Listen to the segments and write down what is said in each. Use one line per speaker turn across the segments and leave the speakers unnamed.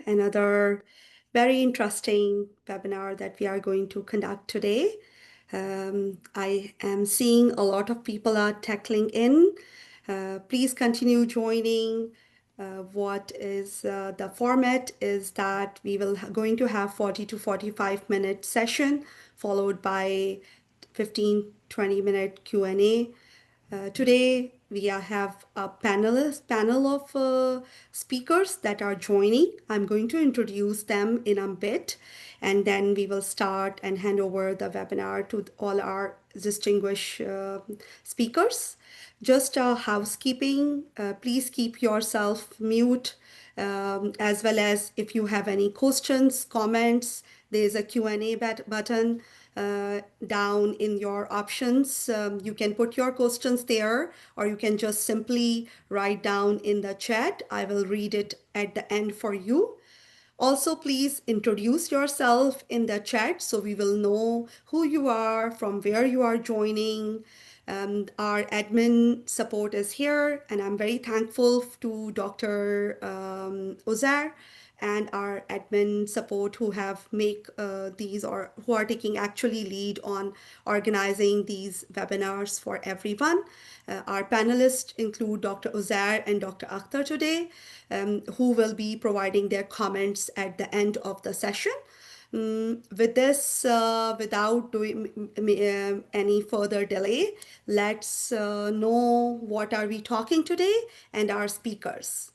another very interesting webinar that we are going to conduct today. I am seeing a lot of people are tackling in. Please continue joining. What is the format is that we will going to have 40 to 45-minute session followed by 15-20-minute Q&A. Today we have a panel of speakers that are joining. I'm going to introduce them in a bit, and then we will start and hand over the webinar to all our distinguished speakers. Just housekeeping, please keep yourself mute, as well as if you have any questions, comments, there's a Q&A button down in your options. You can put your questions there, or you can just simply write down in the chat. I will read it at the end for you. Also, please introduce yourself in the chat so we will know who you are, from where you are joining. Our admin support is here, and I'm very thankful to Dr. Uzair and our admin support who have make these, or who are taking actually lead on organizing these webinars for everyone. Our panelists include Dr. Uzair and Dr. Akhtar today, who will be providing their comments at the end of the session. With this, without doing any further delay, let's know what are we talking today and our speakers.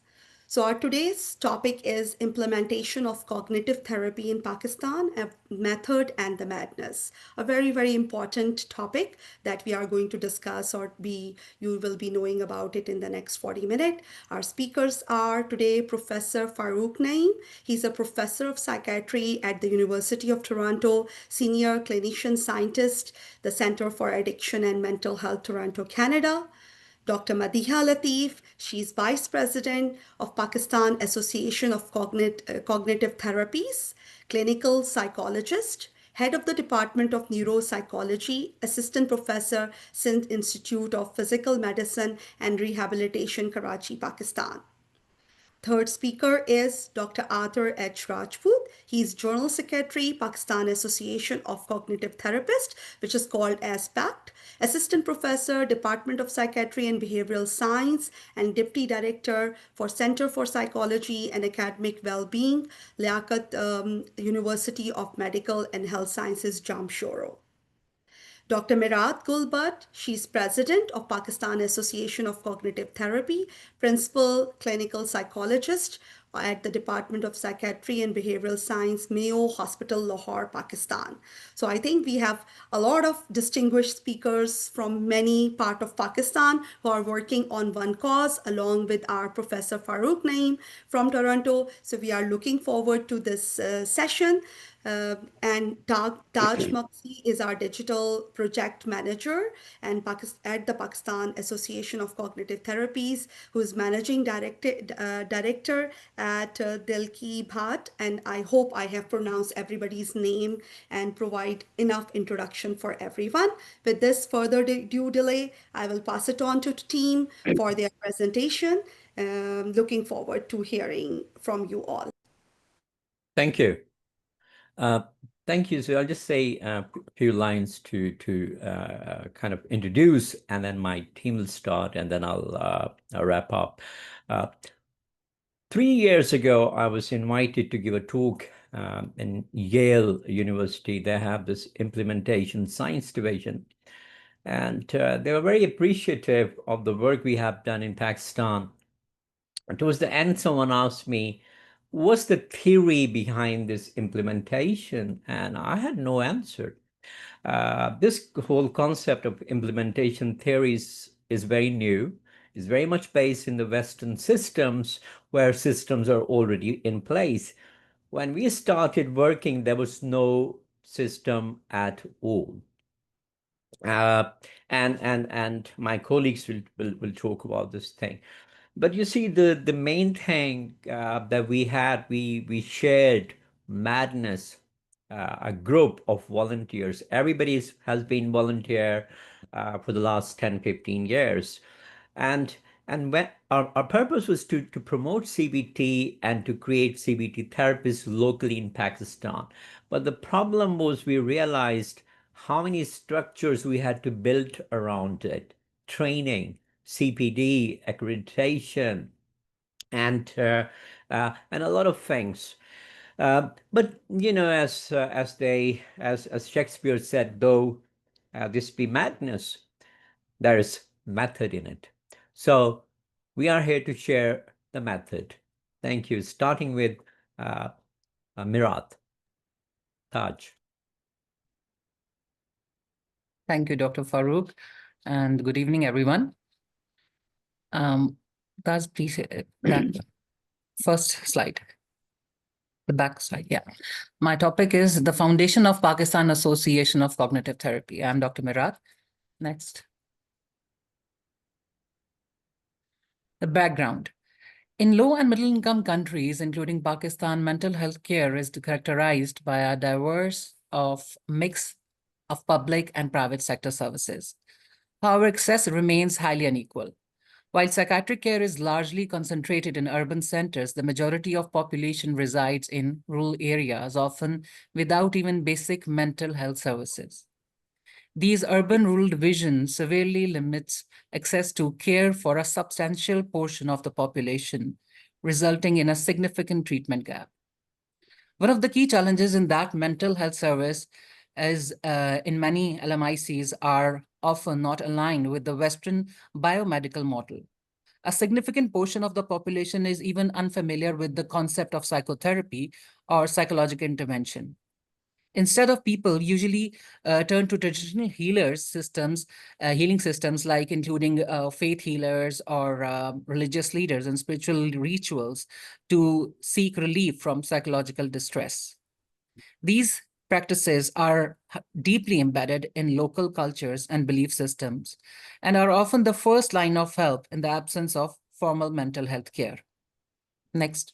So our today's topic is implementation of cognitive therapy in Pakistan, a method and the madness. A very, very important topic that we are going to discuss, or you will be knowing about it in the next 40 minutes. Our speakers are today Professor FAROOQ NAEEM. He's a professor of psychiatry at the University of Toronto, senior clinician scientist, the Center for Addiction and Mental Health, Toronto, Canada. Dr. MADEEHA LATIF, she's Vice President of Pakistan Association of Cognitive Therapies, clinical psychologist, head of the Department of Neuropsychology, Assistant Professor, Sindh Institute of Physical Medicine and Rehabilitation, Karachi, Pakistan. Third speaker is Dr. AATIR H. Rajput. He's Journal Secretary, Pakistan Association of Cognitive Therapists, which is called as PACT, Assistant Professor, Department of Psychiatry and Behavioral Science, and Deputy Director for Center for Psychology and Academic Wellbeing, Liaquat University of Medical and Health Sciences, Jamshoro. Dr. MIRRAT Gulbutt, she's president of Pakistan Association of Cognitive Therapy, principal clinical psychologist at the Department of Psychiatry and Behavioral Science, Mayo Hospital, Lahore, Pakistan. So I think we have a lot of distinguished speakers from many parts of Pakistan who are working on one cause, along with our Professor FAROOQ NAEEM from Toronto. So we are looking forward to this session. And Taj Maksi is our digital project manager and at the Pakistan Association of Cognitive Therapies, who is managing director at Dilki Bhat. And I hope I have pronounced everybody's name and provide enough introduction for everyone. With this further due delay, I will pass it on to the team for their presentation. Looking forward to hearing from you all.
Thank you. Thank you. So I'll just say a few lines to kind of introduce, and then my team will start, and then I'll wrap up. 3 years ago, I was invited to give a talk in Yale University. They have this implementation science division, and they were very appreciative of the work we have done in Pakistan. And towards the end, someone asked me, what's the theory behind this implementation? And I had no answer. This whole concept of implementation theories is very new. It's very much based in the Western systems, where systems are already in place. When we started working, there was no system at all. And my colleagues will talk about this thing. But you see, the main thing that we had, we shared madness, a group of volunteers. Everybody has been volunteer for the last 10, 15 years. And And when our purpose was to promote CBT and to create CBT therapists locally in Pakistan. But the problem was we realized how many structures we had to build around it: training, CPD, accreditation, and a lot of things. But you know, as Shakespeare said, though this be madness, there is method in it. So we are here to share the method. Thank you. Starting with MIRRAT. Taj.
Thank you, Dr. FAROOQ, and good evening, everyone. That's please that first slide, the back slide. Yeah, my topic is the foundation of Pakistan Association of Cognitive Therapy. I'm Dr. MIRRAT. Next. The background. In low and middle income countries, including Pakistan, mental health care is characterized by a diverse mix of public and private sector services. However, access remains highly unequal. While psychiatric care is largely concentrated in urban centers, the majority of population resides in rural areas, often without even basic mental health services. These urban-rural divisions severely limits access to care for a substantial portion of the population, resulting in a significant treatment gap. One of the key challenges in that mental health service is in many LMICs are often not aligned with the Western biomedical model. A significant portion of the population is even unfamiliar with the concept of psychotherapy or psychological intervention. Instead of people usually turn to traditional healing systems like including faith healers or religious leaders and spiritual rituals to seek relief from psychological distress. These practices are deeply embedded in local cultures and belief systems and are often the first line of help in the absence of formal mental health care. Next.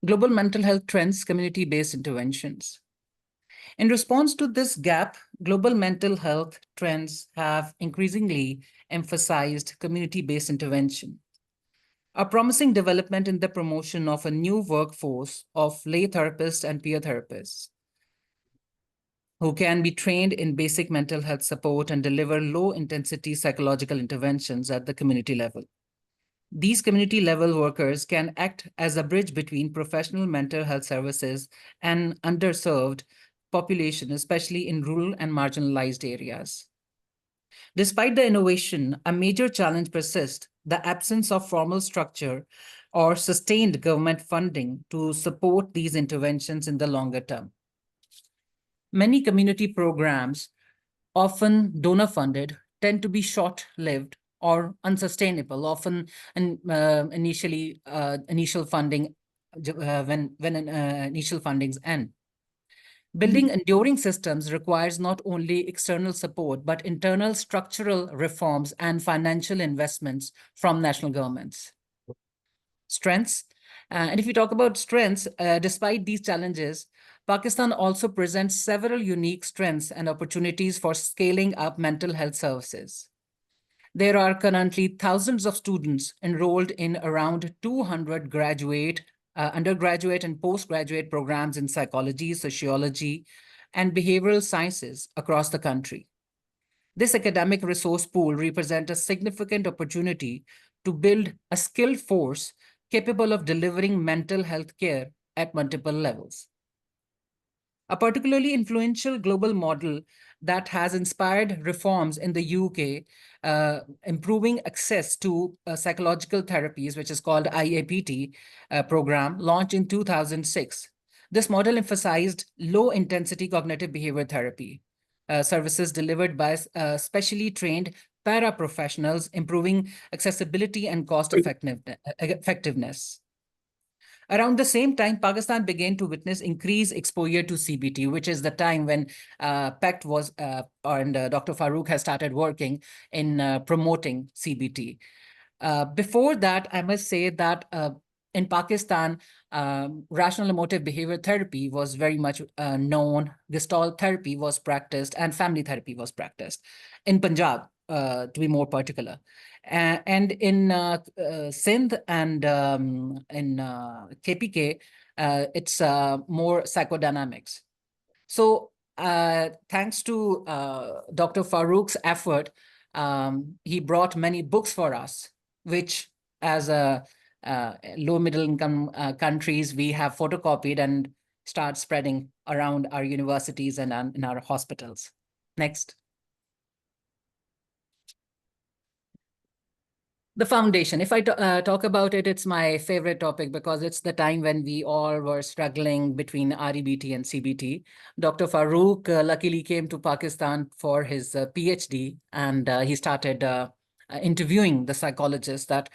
Global mental health trends, community-based interventions. In response to this gap, global mental health trends have increasingly emphasized community-based intervention. A promising development in the promotion of a new workforce of lay therapists and peer therapists who can be trained in basic mental health support and deliver low-intensity psychological interventions at the community level. These community-level workers can act as a bridge between professional mental health services and underserved population, especially in rural and marginalized areas. Despite the innovation, a major challenge persists: the absence of formal structure or sustained government funding to support these interventions in the longer term. Many community programs, often donor-funded, tend to be short-lived or unsustainable, often initial funding when initial fundings end. Building enduring systems requires not only external support, but internal structural reforms and financial investments from national governments. Strengths. And if we talk about strengths, despite these challenges, Pakistan also presents several unique strengths and opportunities for scaling up mental health services. There are currently thousands of students enrolled in around 200 undergraduate and postgraduate programs in psychology, sociology, and behavioral sciences across the country. This academic resource pool represents a significant opportunity to build a skilled force capable of delivering mental health care at multiple levels. A particularly influential global model that has inspired reforms in the UK, improving access to psychological therapies, which is called IAPT program, launched in 2006. This model emphasized low-intensity cognitive behavior therapy, services delivered by specially trained paraprofessionals, improving accessibility and cost effectiveness. Around the same time, Pakistan began to witness increased exposure to CBT, which is the time when PACT was, and Dr. FAROOQ has started working in promoting CBT. Before that, I must say that in Pakistan, rational emotive behavior therapy was very much known. Gestalt therapy was practiced and family therapy was practiced. In Punjab, more particular. And in Sindh and in KPK, it's more psychodynamics. So thanks to Dr. FAROOQ's effort, he brought many books for us, which as a low middle income countries, we have photocopied and start spreading around our universities and in our hospitals. Next. The foundation, if I talk about it, it's my favorite topic because it's the time when we all were struggling between REBT and CBT. Dr. FAROOQ luckily came to Pakistan for his PhD, and he started interviewing the psychologists that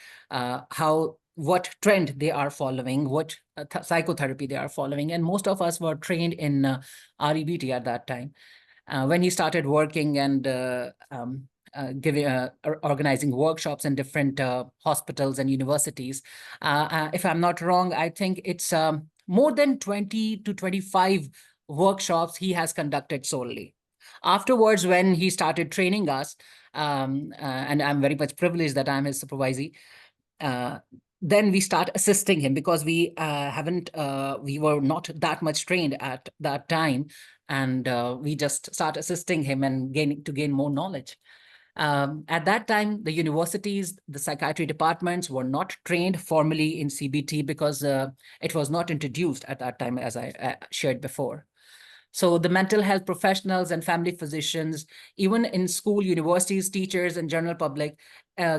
what trend they are following, what psychotherapy they are following. And most of us were trained in REBT at that time. When he started working and organizing workshops in different hospitals and universities. If I'm not wrong, I think it's more than 20 to 25 workshops he has conducted solely. Afterwards, when he started training us, and I'm very much privileged that I'm his supervisee, then we start assisting him because we we were not that much trained at that time, and we just start assisting him and gain more knowledge. At that time, the universities, the psychiatry departments were not trained formally in CBT because it was not introduced at that time, as I shared before. So the mental health professionals and family physicians, even in school, universities, teachers, and general public,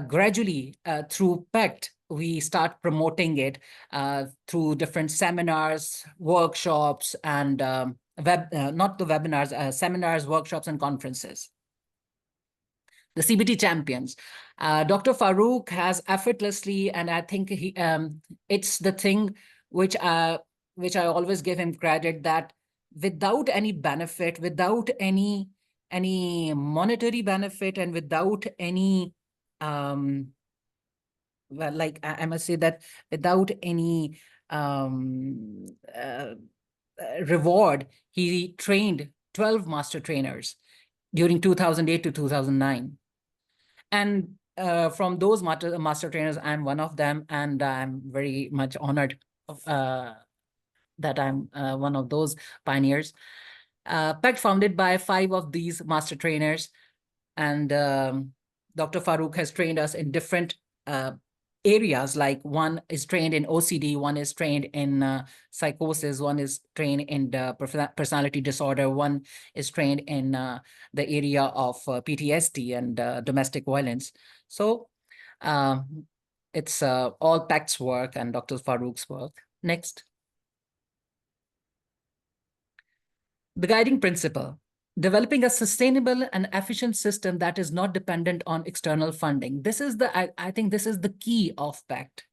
gradually through PACT, we start promoting it through different seminars, workshops, and not the webinars, seminars, workshops, and conferences. The CBT champions. Dr. FAROOQ has effortlessly, and I think it's the thing which I always give him credit, that without any benefit, without any monetary benefit, and without any, well, like I must say that without any reward, he trained 12 master trainers during 2008 to 2009. And from those master trainers, I'm one of them, and I'm very much honored that I'm one of those pioneers. PACT founded by 5 of these master trainers, and Dr. FAROOQ has trained us in different areas, like one is trained in OCD, one is trained in psychosis, one is trained in the personality disorder, one is trained in the area of PTSD and domestic violence. So it's all PACT's work and Dr. FAROOQ's work. Next. The guiding principle: developing a sustainable and efficient system that is not dependent on external funding. This is I think this is the key of PACT.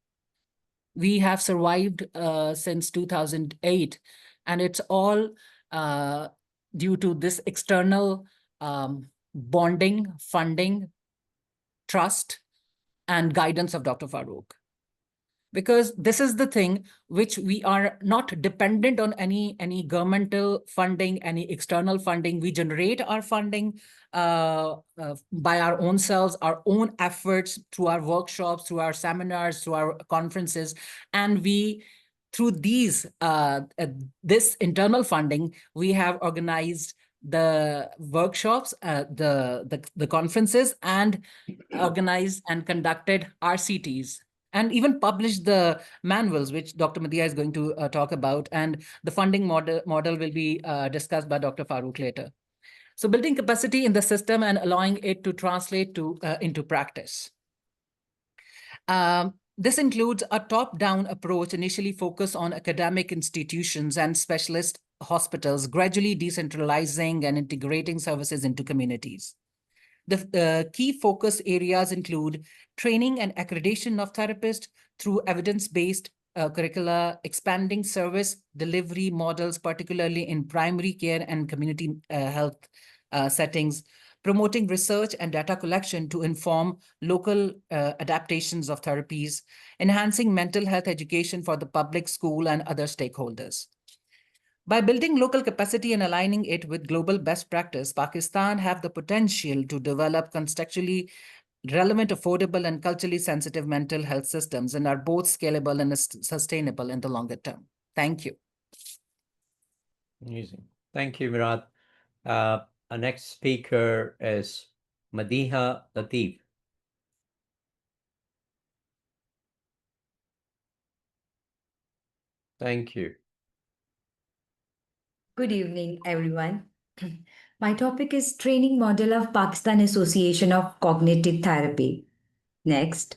We have survived since 2008, and it's all due to this external bonding, funding, trust, and guidance of Dr. FAROOQ. Because this is the thing which we are not dependent on any governmental funding, any external funding. We generate our funding by our own selves, our own efforts, through our workshops, through our seminars, through our conferences. And we, through these this internal funding, we have organized the workshops, the conferences, and organized and conducted RCTs, and even published the manuals, which Dr. MADEEHA is going to talk about. And the funding model will be discussed by Dr. FAROOQ later. So building capacity in the system and allowing it to translate into practice. This includes a top-down approach, initially focused on academic institutions and specialist hospitals, gradually decentralizing and integrating services into communities. The key focus areas include training and accreditation of therapists through evidence-based curricula, expanding service delivery models, particularly in primary care and community health settings, promoting research and data collection to inform local adaptations of therapies, enhancing mental health education for the public, school, and other stakeholders. By building local capacity and aligning it with global best practice, Pakistan have the potential to develop contextually relevant, affordable, and culturally sensitive mental health systems, and are both scalable and sustainable in the longer term. Thank you.
Amazing. Thank you, MIRRAT. Our next speaker is MADEEHA LATIF. Thank you.
Good evening, everyone. My topic is Training Model of Pakistan Association of Cognitive Therapy. Next.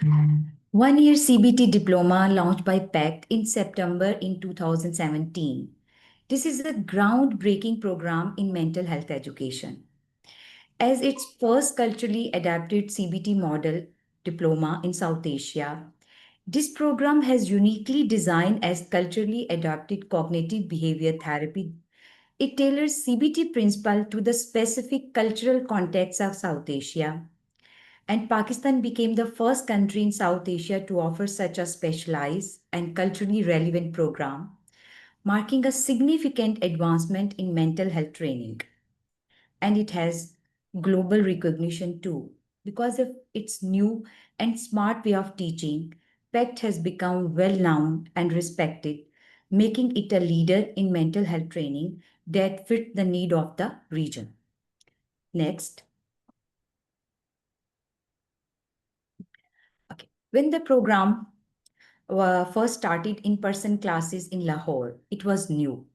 1-year CBT diploma launched by PACT in September in 2017. This is a groundbreaking program in mental health education. As its first culturally adapted CBT model diploma in South Asia, this program has uniquely designed as culturally adapted cognitive behavior therapy. It tailors CBT principle to the specific cultural context of South Asia, and Pakistan became the first country in South Asia to offer such a specialized and culturally relevant program, marking a significant advancement in mental health training. And it has global recognition too. Because of its new and smart way of teaching, PACT has become well known and respected, making it a leader in mental health training that fit the need of the region. Next. Okay. When the program first started in-person classes in Lahore, it was new.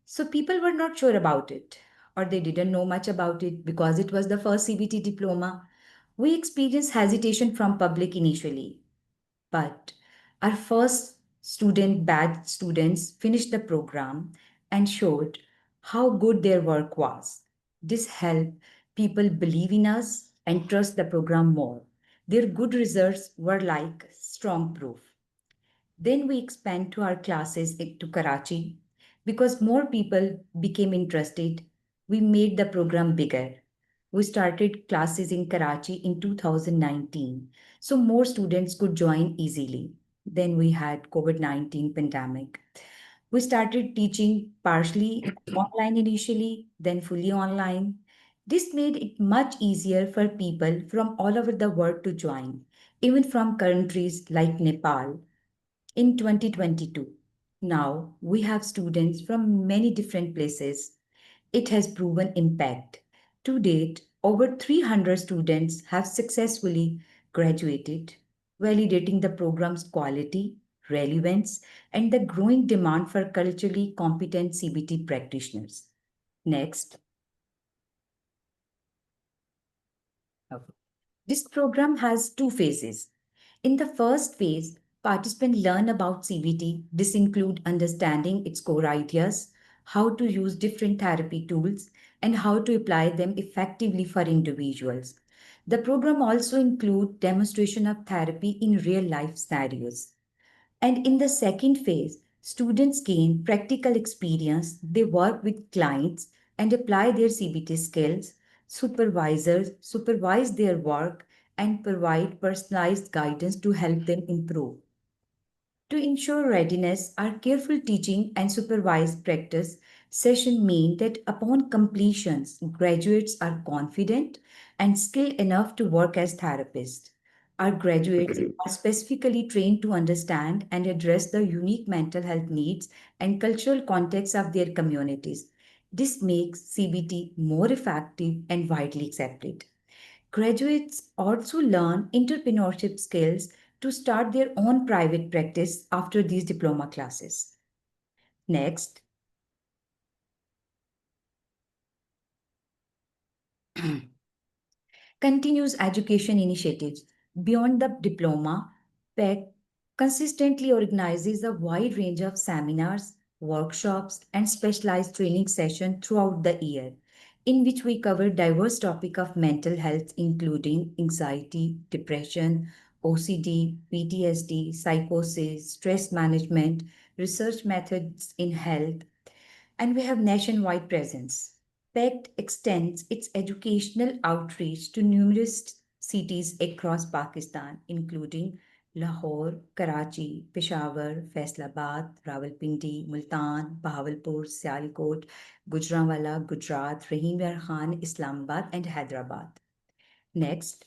So people were not sure about it, or they didn't know much about it because it was the first CBT diploma. We experienced hesitation from public initially, but our first batch students finished the program and showed how good their work was. This helped people believe in us and trust the program more. Their good results were like strong proof. Then we expand to our classes to Karachi. Because more people became interested, we made the program bigger. We started classes in Karachi in 2019, so more students could join easily. Then we had COVID-19 pandemic. We started teaching partially online initially, then fully online. This made it much easier for people from all over the world to join, even from countries like Nepal in 2022. Now we have students from many different places. It has proven impact. To date, over 300 students have successfully graduated, validating the program's quality, relevance, and the growing demand for culturally competent CBT practitioners. Next. Okay. This program has two phases. In the first phase, participants learn about CBT. This includes understanding its core ideas, how to use different therapy tools, and how to apply them effectively for individuals. The program also includes demonstration of therapy in real-life scenarios. And in the second phase, students gain practical experience. They work with clients and apply their CBT skills. Supervisors supervise their work and provide personalized guidance to help them improve. To ensure readiness, our careful teaching and supervised practice session mean that upon completions, graduates are confident and skilled enough to work as therapists. Our graduates are specifically trained to understand and address the unique mental health needs and cultural context of their communities. This makes CBT more effective and widely accepted. Graduates also learn entrepreneurship skills to start their own private practice after these diploma classes. Next. Continuous education initiatives. Beyond the diploma, PEC consistently organizes a wide range of seminars, workshops, and specialized training sessions throughout the year, in which we cover diverse topics of mental health, including anxiety, depression, OCD, PTSD, psychosis, stress management, research methods in health, and we have nationwide presence. PACT extends its educational outreach to numerous cities across Pakistan, including Lahore, Karachi, Peshawar, Faisalabad, Rawalpindi, Multan, Bahawalpur, Sialkot, Gujranwala, Gujarat, Rahim Yar Khan, Islamabad, and Hyderabad. Next,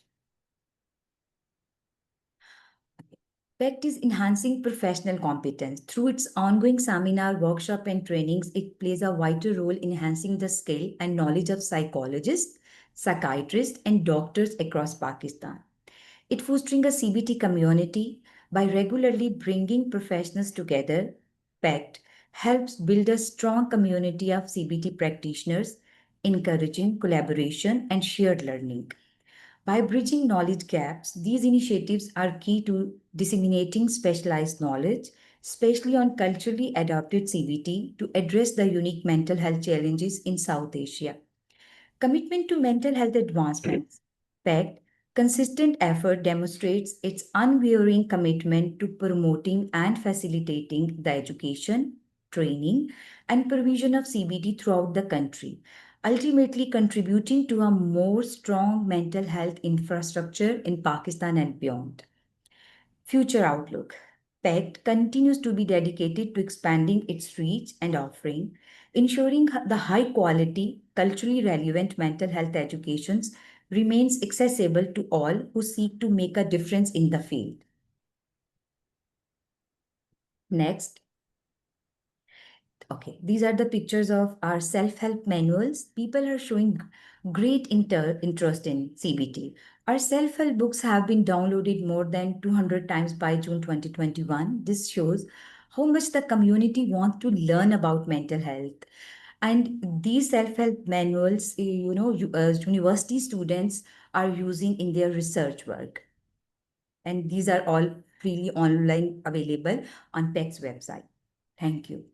PACT is enhancing professional competence. Through its ongoing seminar, workshop, and trainings, it plays a vital role in enhancing the skill and knowledge of psychologists, psychiatrists, and doctors across Pakistan. It fostering a CBT community by regularly bringing professionals together. PACT helps build a strong community of CBT practitioners, encouraging collaboration and shared learning. By bridging knowledge gaps, these initiatives are key to disseminating specialized knowledge, especially on culturally adapted CBT, to address the unique mental health challenges in South Asia. Commitment to mental health advancements. PACT consistent effort demonstrates its unwavering commitment to promoting and facilitating the education, training, and provision of CBT throughout the country, ultimately contributing to a more strong mental health infrastructure in Pakistan and beyond. Future outlook. PACT continues to be dedicated to expanding its reach and offering, ensuring the high quality, culturally relevant mental health educations remains accessible to all who seek to make a difference in the field. Next. Okay, these are the pictures of our self-help manuals. People are showing great interest in CBT. Our self-help books have been downloaded more than 200 times by June 2021. This shows how much the community wants to learn about mental health. And these self-help manuals, university students are using in their research work. And these are all freely online available on PACT's website. Thank you.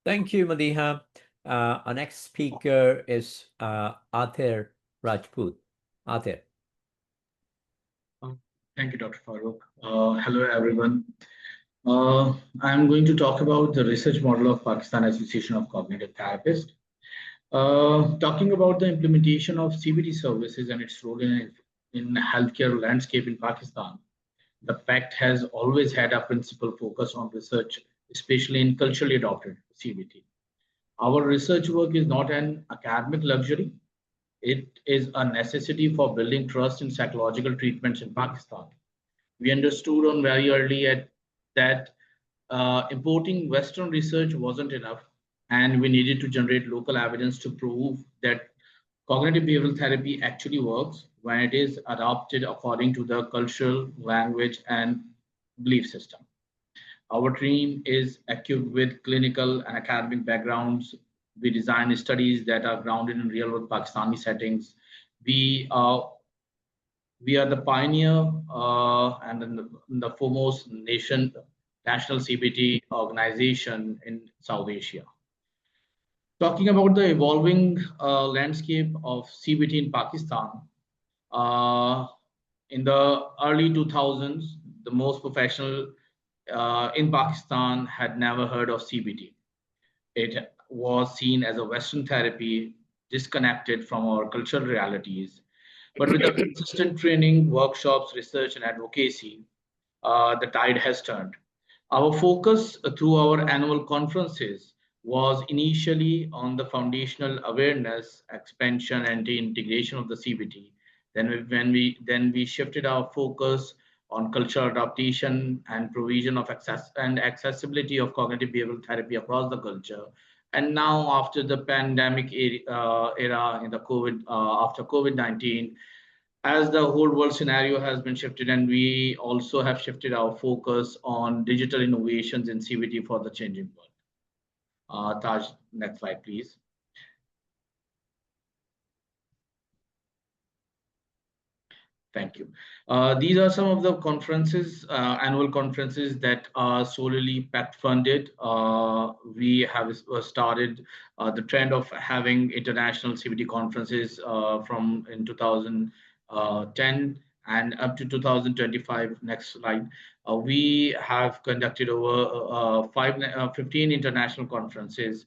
Thank you, MADEEHA. Our next speaker is AATIR Rajput. AATIR.
Thank you, Dr. FAROOQ. Hello, everyone. I'm going to talk about the research model of Pakistan Association of Cognitive Therapists. Talking about the implementation of CBT services and its role in healthcare landscape in Pakistan. The PACT has always had a principal focus on research, especially in culturally adopted CBT. Our research work is not an academic luxury. It is a necessity for building trust in psychological treatments in Pakistan. We understood on very early that importing Western research wasn't enough, and we needed to generate local evidence to prove that cognitive behavioral therapy actually works when it is adopted according to the cultural, language, and belief system. Our team is equipped with clinical and academic backgrounds. We design studies that are grounded in real-world Pakistani settings. We are the pioneer and the foremost national CBT organization in South Asia. Talking about the evolving landscape of CBT in Pakistan, in the early 2000s, the most professional in Pakistan had never heard of CBT. It was seen as a Western therapy disconnected from our cultural realities. But with the consistent training, workshops, research, and advocacy, the tide has turned. Our focus through our annual conferences was initially on the foundational awareness, expansion, and the integration of the CBT. Then we shifted our focus on cultural adaptation and provision of access and accessibility of cognitive behavioral therapy across the culture. And now, after the pandemic era in the after COVID-19, as the whole world scenario has been shifted, and we also have shifted our focus on digital innovations in CBT for the changing world. Taj, next slide, please. Thank you. These are some of the conferences, annual conferences that are solely PACT funded. We have started the trend of having international CBT conferences from in 2010 and up to 2025. Next slide. We have conducted over 15 international conferences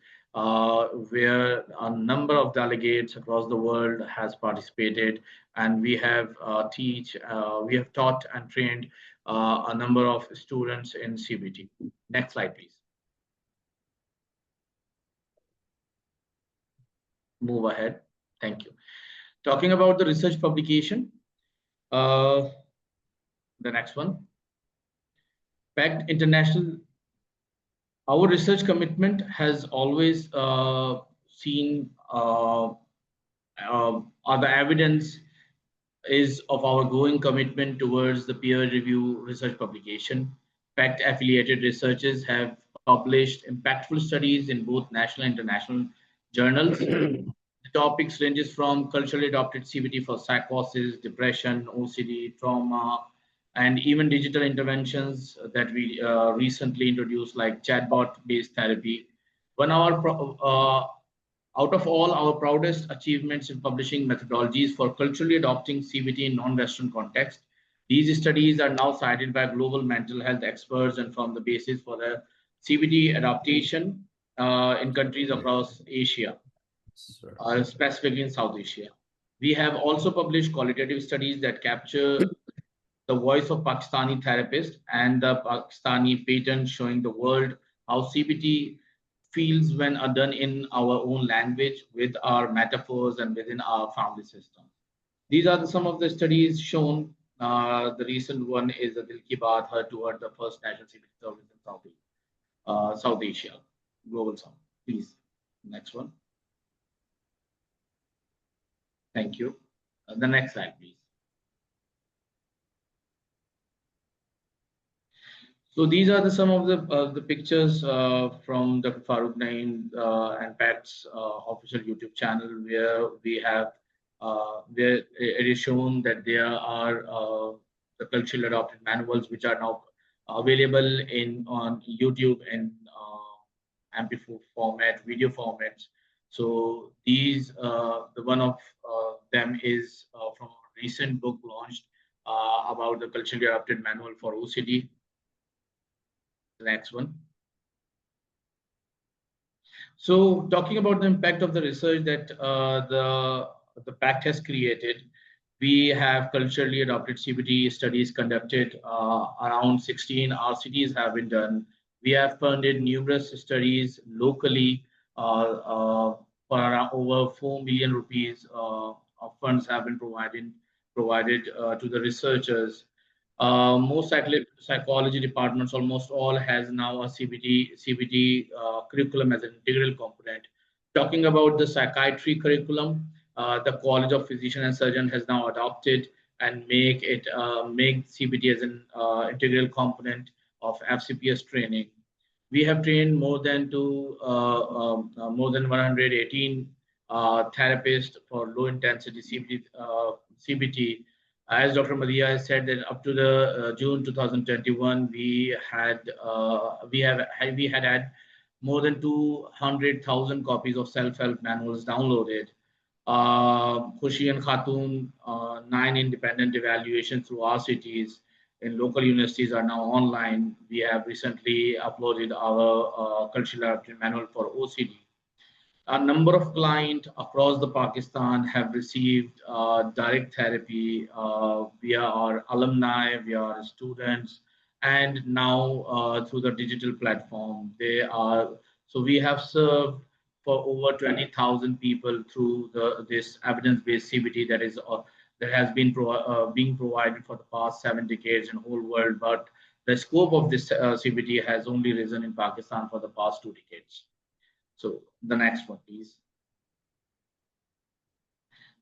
where a number of delegates across the world has participated, and we have taught and trained a number of students in CBT. Next slide, please. Move ahead. Thank you. Talking about the research publication, the next one. PACT International. Our research commitment has always seen the evidence is of our growing commitment towards the peer review research publication. PACT affiliated researchers have published impactful studies in both national and international journals. The topics ranges from culturally adopted CBT for psychosis, depression, OCD, trauma, and even digital interventions that we recently introduced, like chatbot-based therapy. Out of all our proudest achievements in publishing methodologies for culturally adopting CBT in non-Western context, these studies are now cited by global mental health experts and form the basis for the CBT adaptation in countries across Asia, specifically in South Asia. We have also published qualitative studies that capture the voice of Pakistani therapists and the Pakistani patent, showing the world how CBT feels when are done in our own language, with our metaphors and within our family system. These are some of the studies shown. The recent one is the Liaquat toward the first national CBT service in South Asia, Global South. Please, next one. Thank you. The next slide, please. So these are some of the pictures from Dr. FAROOQ and PACT's official YouTube channel, where we have where it is shown that there are the culturally adopted manuals, which are now available on YouTube in MP4 format, video formats. So these, the one of them is from a recent book launched about the culturally adopted manual for OCD. The next one. So talking about the impact of the research that the PACT has created, we have culturally adopted CBT studies conducted. Around 16 RCTs have been done. We have funded numerous studies locally for around over 4 million rupees of funds have been provided to the researchers. Most psychology departments, almost all, has now a CBT curriculum as an integral component. Talking about the psychiatry curriculum, the College of Physician and Surgeon has now adopted and make CBT as an integral component of FCPS training. We have trained more than 118 therapists for low intensity CBT. As Dr. MADEEHA has said, that up to the June 2021, we had more than 200,000 copies of self-help manuals downloaded. Khushi and Khatun, 9 independent evaluations through RCTs in local universities are now online. We have recently uploaded our cultural adapted manual for OCD. A number of clients across the Pakistan have received direct therapy via our alumni, via our students, and now through the digital platform. So we have served for over 20,000 people through this evidence-based CBT that has been being provided for the past 7 decades in the whole world. But the scope of this CBT has only risen in Pakistan for the past 2 decades. So the next one, please.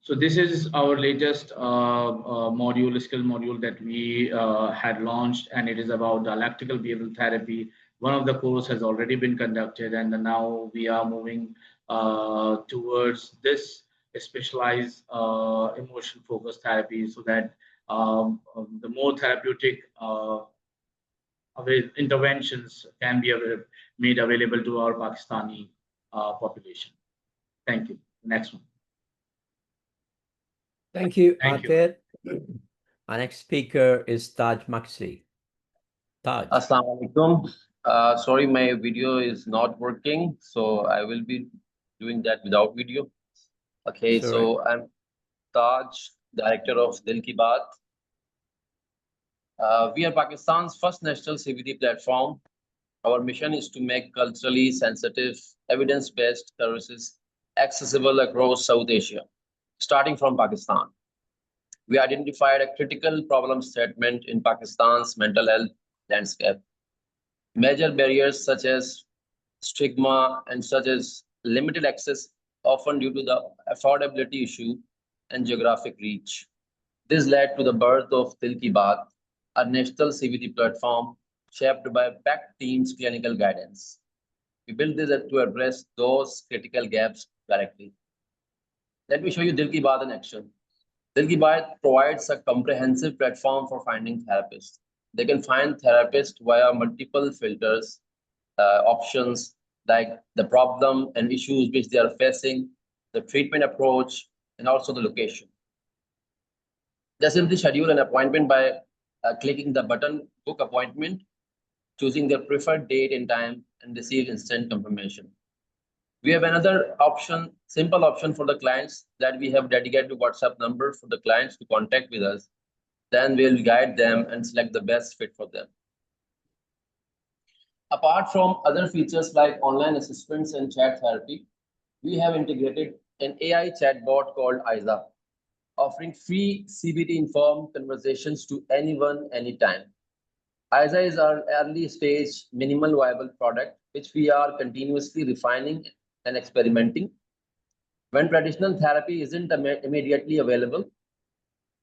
So this is our latest skill module that we had launched, and it is about dialectical behavioral therapy. One of the course has already been conducted, and now we are moving towards this specialized emotion-focused therapy, so that the more therapeutic interventions can be made available to our Pakistani population. Thank you. Next one.
Thank you, AATIR. Our next speaker is Taj Maksi. Taj.
Assalamu alaikum. Sorry, my video is not working, so I will be doing that without video. Okay,
It's all right.
so I'm Taj, director of Dil Ki Baat. We are Pakistan's first national CBT platform. Our mission is to make culturally sensitive, evidence-based services accessible across South Asia, starting from Pakistan. We identified a critical problem statement in Pakistan's mental health landscape. Major barriers such as stigma and such as limited access, often due to the affordability issue and geographic reach. This led to the birth of Dil Ki Baat, a national CBT platform shaped by PACT team's clinical guidance. We built this to address those critical gaps directly. Let me show you Dil Ki Baat in action. Dil Ki Baat provides a comprehensive platform for finding therapists. They can find therapists via multiple filters, options like the problem and issues which they are facing, the treatment approach, and also the location. They simply schedule an appointment by clicking the button book appointment, choosing their preferred date and time, and receive instant confirmation. We have another option, simple option for the clients that we have dedicated WhatsApp number for the clients to contact with us. Then we'll guide them and select the best fit for them. Apart from other features like online assistance and chat therapy, we have integrated an AI chatbot called ISA, offering free CBT-informed conversations to anyone, anytime. ISA is our early stage minimal viable product, which we are continuously refining and experimenting. When traditional therapy isn't immediately available,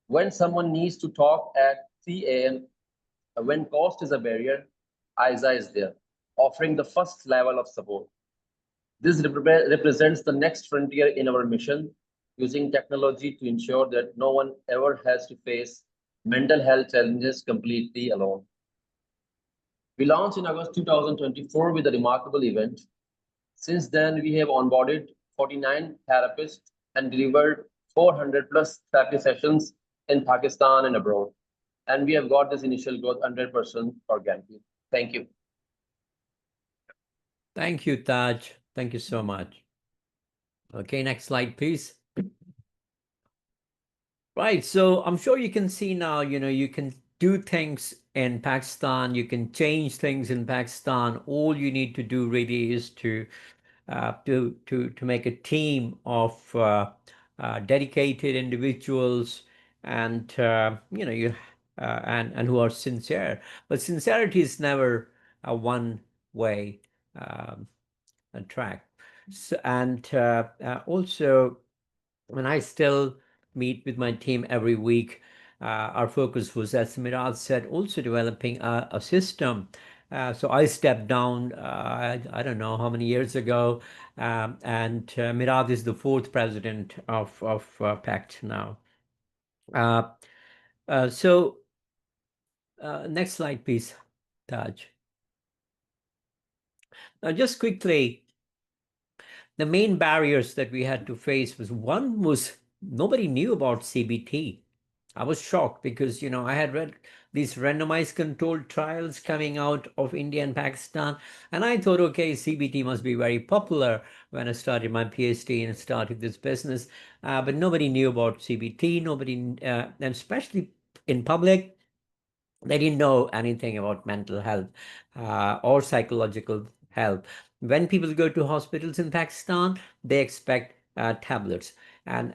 when someone needs to talk at 3 a.m., when cost is a barrier, ISA is there, offering the first level of support. This represents the next frontier in our mission, using technology to ensure that no one ever has to face mental health challenges completely alone. We launched in August 2024 with a remarkable event. Since then, we have onboarded 49 therapists and delivered 400 plus therapy sessions in Pakistan and abroad. And we have got this initial growth 100% organically. Thank you.
Thank you, Taj. Thank you so much. Okay, next slide, please. Right, so I'm sure you can see now, you can do things in Pakistan, you can change things in Pakistan. All you need to do really is to make a team of dedicated individuals and and who are sincere. But sincerity is never a one-way track. So, and also, when I still meet with my team every week, our focus was, as MIRRAT said, also developing a system. So I stepped down, I don't know how many years ago, and MIRRAT is the fourth president of PACT now. So next slide, please, Taj. Now, just quickly, the main barriers that we had to face was nobody knew about CBT. I was shocked because, I had read these randomized controlled trials coming out of India and Pakistan, and I thought, okay, CBT must be very popular when I started my PhD and started this business. But nobody knew about CBT, and especially in public, they didn't know anything about mental health or psychological health. When people go to hospitals in Pakistan, they expect tablets, and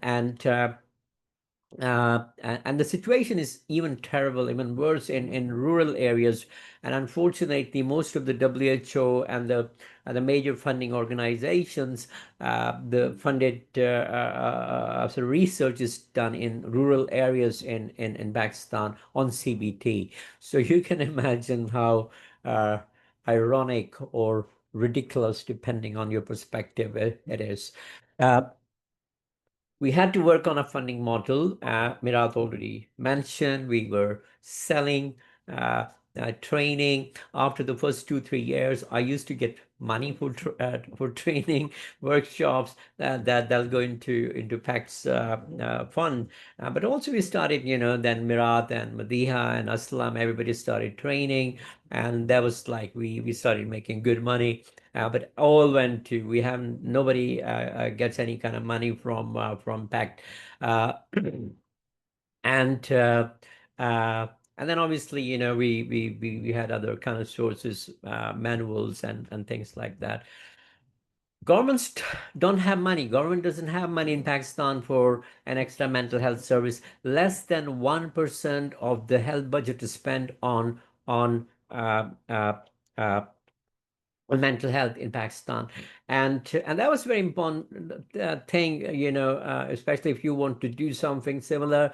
the situation is even terrible, even worse in rural areas. And unfortunately, most of the WHO and the major funding organizations, the funded research is done in rural areas in Pakistan on CBT. So you can imagine how ironic or ridiculous, depending on your perspective, it is. We had to work on a funding model. MIRRAT already mentioned we were selling training. After the first 2-3 years, I used to get money for training workshops that'll go into PACT's fund. But also we started, then MIRRAT and MADEEHA and Aslam, everybody started training, and that was like we started making good money. But all went to, nobody gets any kind of money from PACT. And then obviously, we had other kind of sources, manuals and things like that. Governments don't have money. Government doesn't have money in Pakistan for an extra mental health service. Less than 1% of the health budget is spent on mental health in Pakistan, and that was very important thing, especially if you want to do something similar.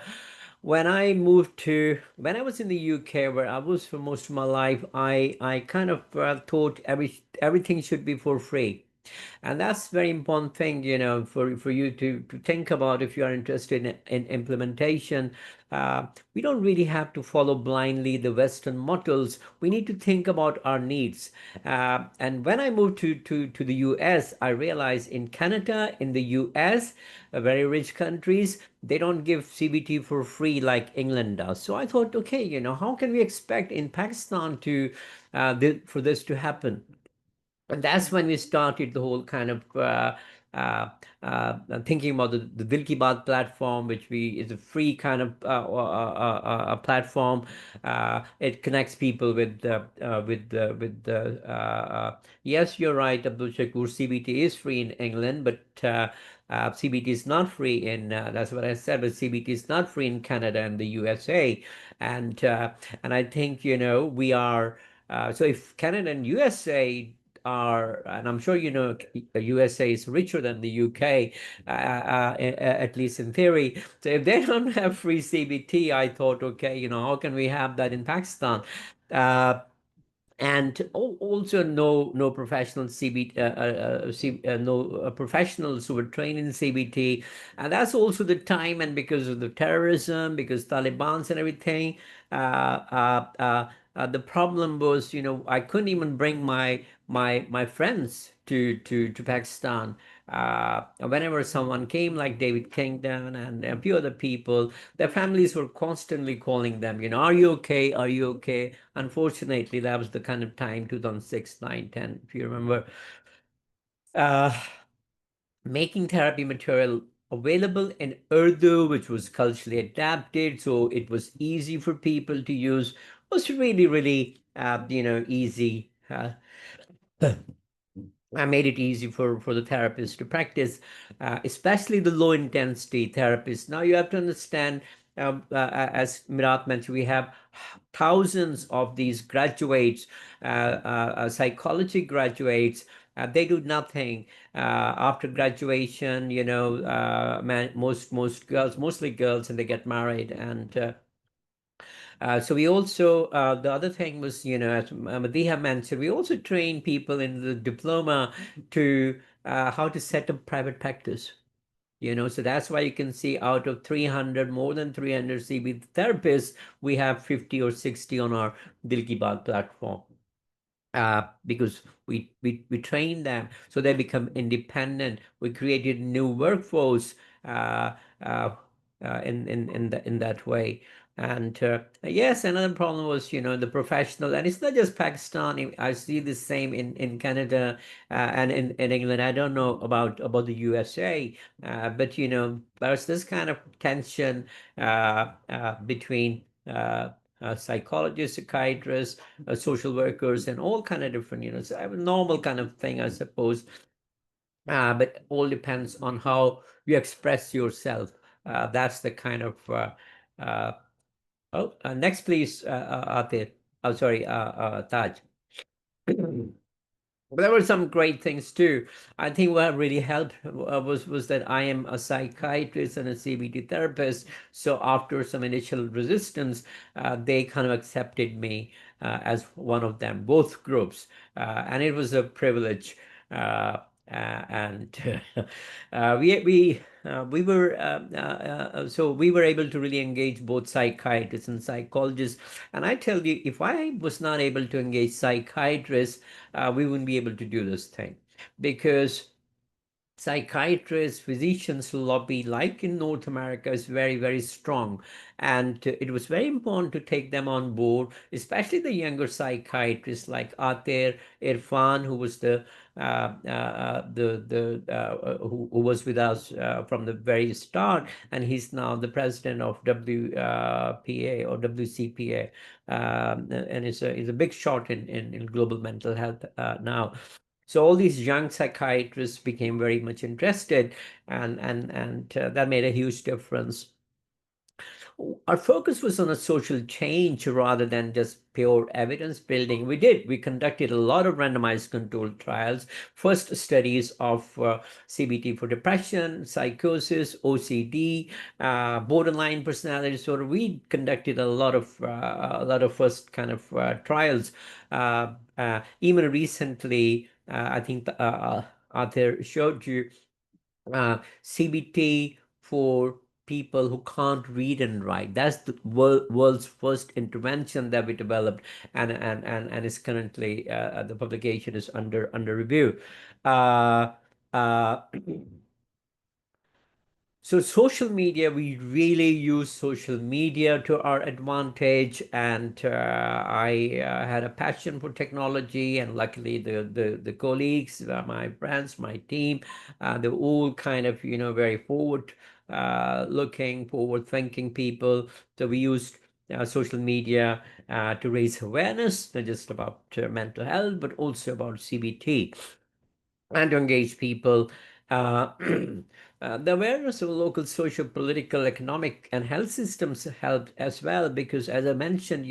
When I was in the UK, where I was for most of my life, I kind of thought everything should be for free. And that's very important thing, for you to think about if you are interested in implementation. We don't really have to follow blindly the Western models. We need to think about our needs. And when I moved to the US, I realized in Canada, in the US, very rich countries, they don't give CBT for free like England does. So I thought, okay, how can we expect in Pakistan for this to happen? And that's when we started the whole kind of thinking about the Liaquat platform, which is a free kind of platform. It connects people yes, you're right, Abdul Shakur, CBT is free in England, but CBT is not free that's what I said, but CBT is not free in Canada and the USA. And I think, we are, so if Canada and USA and I'm sure the USA is richer than the UK, at least in theory. So if they don't have free CBT, I thought, okay, how can we have that in Pakistan? And also no professional CBT, no professionals who were trained in CBT, and that's also the time. And because of the terrorism, because Taliban's and everything, the problem was, I couldn't even bring my friends to Pakistan. Whenever someone came, like David Kingdon and a few other people, their families were constantly calling them, are you okay? Are you okay? Unfortunately, that was the kind of time, 2006, 9, 10, if you remember. Making therapy material available in Urdu, which was culturally adapted, so it was easy for people to use, was really, really, easy. I made it easy for the therapists to practice, especially the low intensity therapists. Now you have to understand, as MIRRAT mentioned, we have thousands of these graduates, psychology graduates. They do nothing after graduation. Most girls, mostly girls, and they get married. And so we also, the other thing was, as MADEEHA mentioned, we also train people in the diploma to how to set up private practice. So that's why you can see out of 300, more than 300 CBT therapists, we have 50 or 60 on our Liaquat platform. Because we train them so they become independent. We created new workforce in that way. And yes, another problem was, the professional, and it's not just Pakistan. I see the same in Canada and in England. I don't know about the USA, but there's this kind of tension between psychologists, psychiatrists, social workers, and all kind of different, so a normal kind of thing, I suppose. But all depends on how you express yourself. That's the kind of next, please, Atir. Oh, sorry, Taj. But there were some great things too. I think what really helped was that I am a psychiatrist and a CBT therapist. So after some initial resistance, they kind of accepted me as one of them, both groups, and it was a privilege. and we were so we were able to really engage both psychiatrists and psychologists. And I tell you, if I was not able to engage psychiatrists, we wouldn't be able to do this thing, because psychiatrists, physicians lobby, like in North America, is very, very strong. And it was very important to take them on board, especially the younger psychiatrists like AATIR, Irfan, who was who was with us from the very start, and he's now the president of WPA or WCPA, and is a big shot in global mental health now. So all these young psychiatrists became very much interested, and that made a huge difference. Our focus was on a social change rather than just pure evidence building. We conducted a lot of randomized controlled trials, first studies of CBT for depression, psychosis, OCD, borderline personality disorder. We conducted a lot of first kind of trials. Even recently, I think Arthur showed you CBT for people who can't read and write. That's the world's first intervention that we developed, and is currently the publication is under review. Uh, uh, So social media, we really use social media to our advantage, and I had a passion for technology, and luckily the colleagues, my friends, my team, they were all kind of very forward looking, forward thinking people. So we used social media to raise awareness, not just about mental health, but also about CBT, and to engage people. Uh, the awareness of local social, political, economic, and health systems helped as well, because, as I mentioned,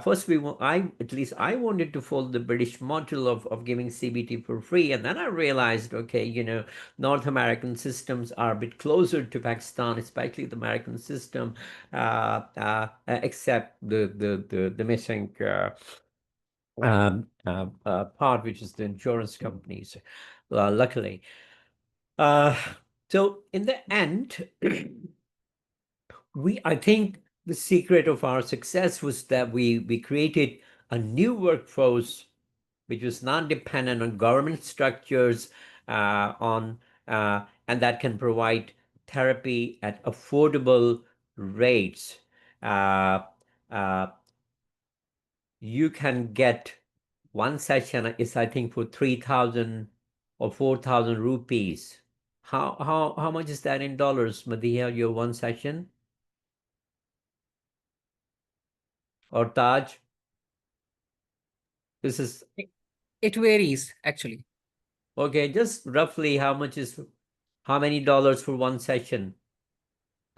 first at least I wanted to follow the British model of giving CBT for free, and then I realized, okay, North American systems are a bit closer to Pakistan, especially the American system, except the missing part, which is the insurance companies, luckily. So in the end, I think the secret of our success was that we created a new workforce which was not dependent on government structures, and that can provide therapy at affordable rates. Uh, uh, you can get one session is, I think, for 3,000 or 4,000 rupees. How much is that in dollars, MADEEHA, your one session? Or Taj? This is
It varies, actually.
okay. Just roughly, how many dollars for one session?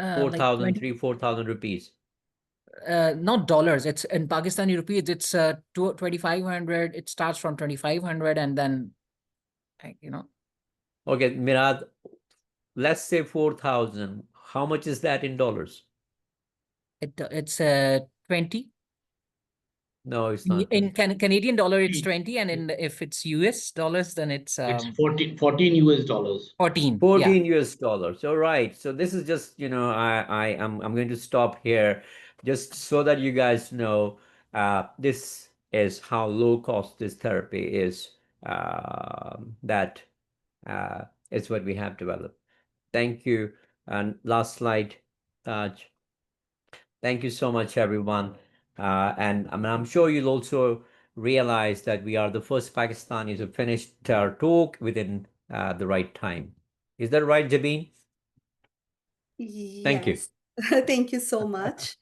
Like
4,000 rupees.
not dollars. It's in Pakistani rupees. It's 2,500. It starts from 2,500, and then
Okay, Mirad, let's say 4,000. How much is that in dollars?
it's 20.
No, it's not.
In Canadian dollar, it's 20, and if it's US dollars, then it's
It's 14 US dollars.
14.
14 US dollars. All right. So this is just, I'm going to stop here just so that you guys know this is how low cost this therapy is. That is what we have developed. Thank you. And last slide, Taj. Thank you so much, everyone. And I'm sure you'll also realize that we are the first Pakistanis who finished our talk within the right time. Is that right, Jabin? Thank you.
Yes. Thank you so much.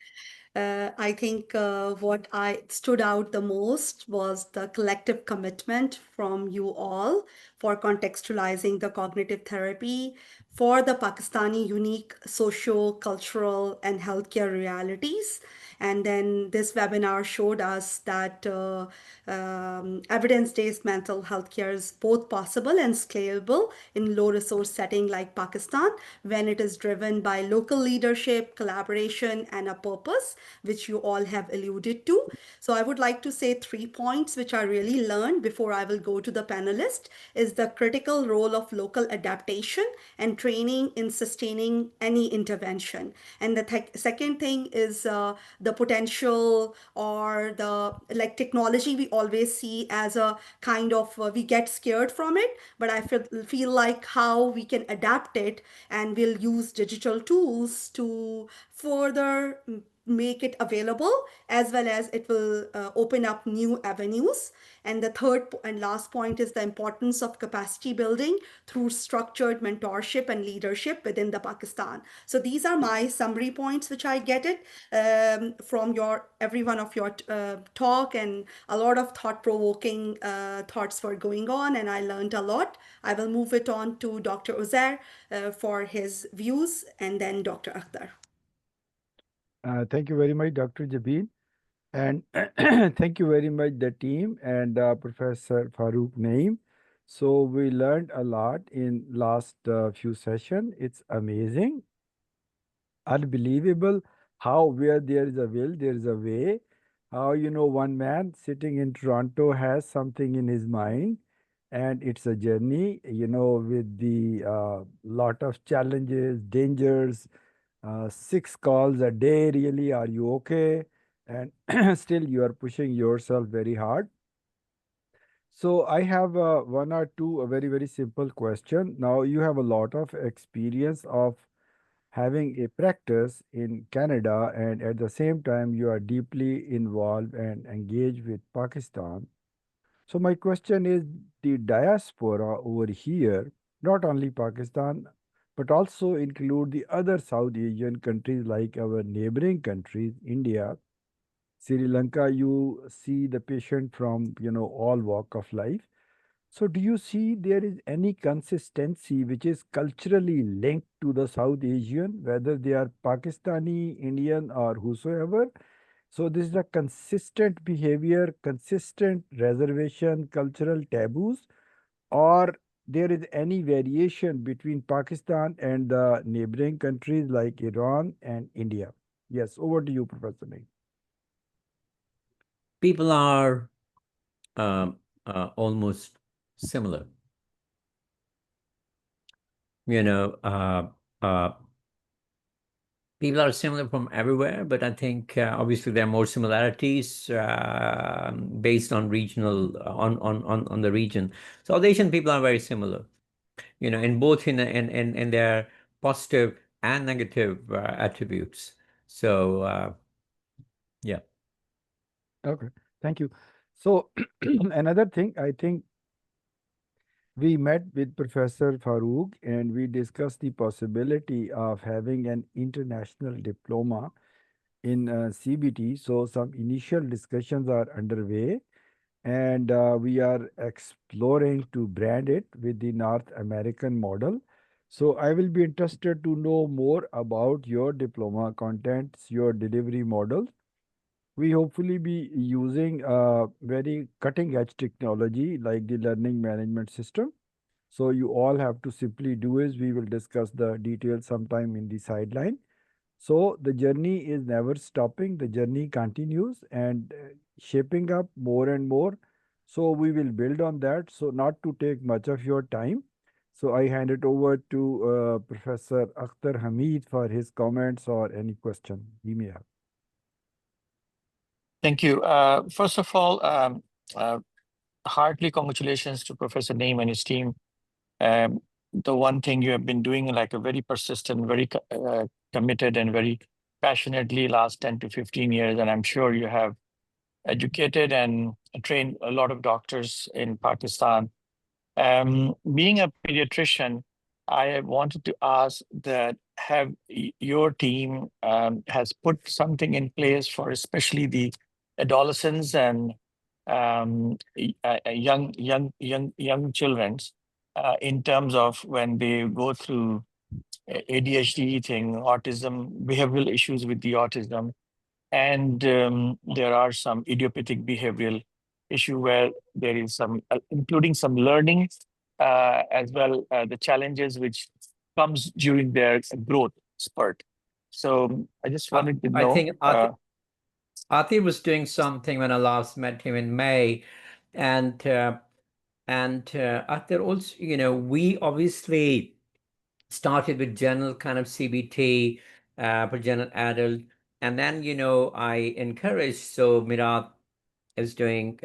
I think what I stood out the most was the collective commitment from you all for contextualizing the cognitive therapy for the Pakistani unique socio-cultural and healthcare realities. And then this webinar showed us that evidence-based mental health care is both possible and scalable in low resource setting like Pakistan when it is driven by local leadership, collaboration, and a purpose, which you all have alluded to. So I would like to say 3 points which I really learned before I will go to the panelist is the critical role of local adaptation and training in sustaining any intervention. And the second thing is the potential or the like technology we always see as a kind of we get scared from it, but I feel like how we can adapt it, and we'll use digital tools to further make it available, as well as it will open up new avenues. And the third and last point is the importance of capacity building through structured mentorship and leadership within the Pakistan. So these are my summary points which I get it from your every one of your talk, and a lot of thought-provoking thoughts were going on, and I learned a lot. I will move it on to Dr. Uzair for his views, and then Dr. Akhtar.
Thank you very much, Dr. Jabin. And thank you very much, the team and Professor FAROOQ Naeem. So we learned a lot in last few sessions. It's amazing, unbelievable how where there is a will, there is a way. How, one man sitting in Toronto has something in his mind, and it's a journey, with the lot of challenges, dangers, 6 calls a day, really, are you okay? And still you are pushing yourself very hard. So I have one or two a very, very simple question. Now you have a lot of experience of having a practice in Canada, and at the same time you are deeply involved and engaged with Pakistan. So my question is, the diaspora over here, not only Pakistan, but also include the other South Asian countries like our neighboring countries, India, Sri Lanka. You see the patient from, all walk of life. So do you see there is any consistency which is culturally linked to the South Asian, whether they are Pakistani, Indian, or whosoever? So this is a consistent behavior, consistent reservation, cultural taboos, or there is any variation between Pakistan and the neighboring countries like Iran and India? Yes, over to you, Professor Naeem.
People are almost similar. People are similar from everywhere, but I think obviously there are more similarities based on regional on the region. South Asian people are very similar, in both in their positive and negative attributes. So yeah.
Okay, thank you. So another thing, I think we met with Professor FAROOQ and we discussed the possibility of having an international diploma in CBT. So some initial discussions are underway, and we are exploring to brand it with the North American model. So I will be interested to know more about your diploma contents, your delivery models. We hopefully be using very cutting edge technology like the learning management system. So you all have to simply do is we will discuss the details sometime in the sideline. So the journey is never stopping. The journey continues and shaping up more and more. So we will build on that. So not to take much of your time. So I hand it over to Professor Akhtar Hamid for his comments or any question he may have.
Thank you. First of all, heartily congratulations to Professor Naeem and his team. The one thing you have been doing, like a very persistent, very committed and very passionately last 10 to 15 years. And I'm sure you have educated and trained a lot of doctors in Pakistan. Being a pediatrician, I wanted to ask that have your team has put something in place for especially the adolescents and young children in terms of when they go through ADHD thing, autism, behavioral issues with the autism. And there are some idiopathic behavioral issue where there is some, including some learning as well, the challenges which comes during their growth spurt. So I just wanted to
I
know.
think Atir was doing something when I last met him in May, and Atir also, you know, we obviously started with general kind of CBT for general adult, and then, you know, I encouraged, so MIRRAT is doing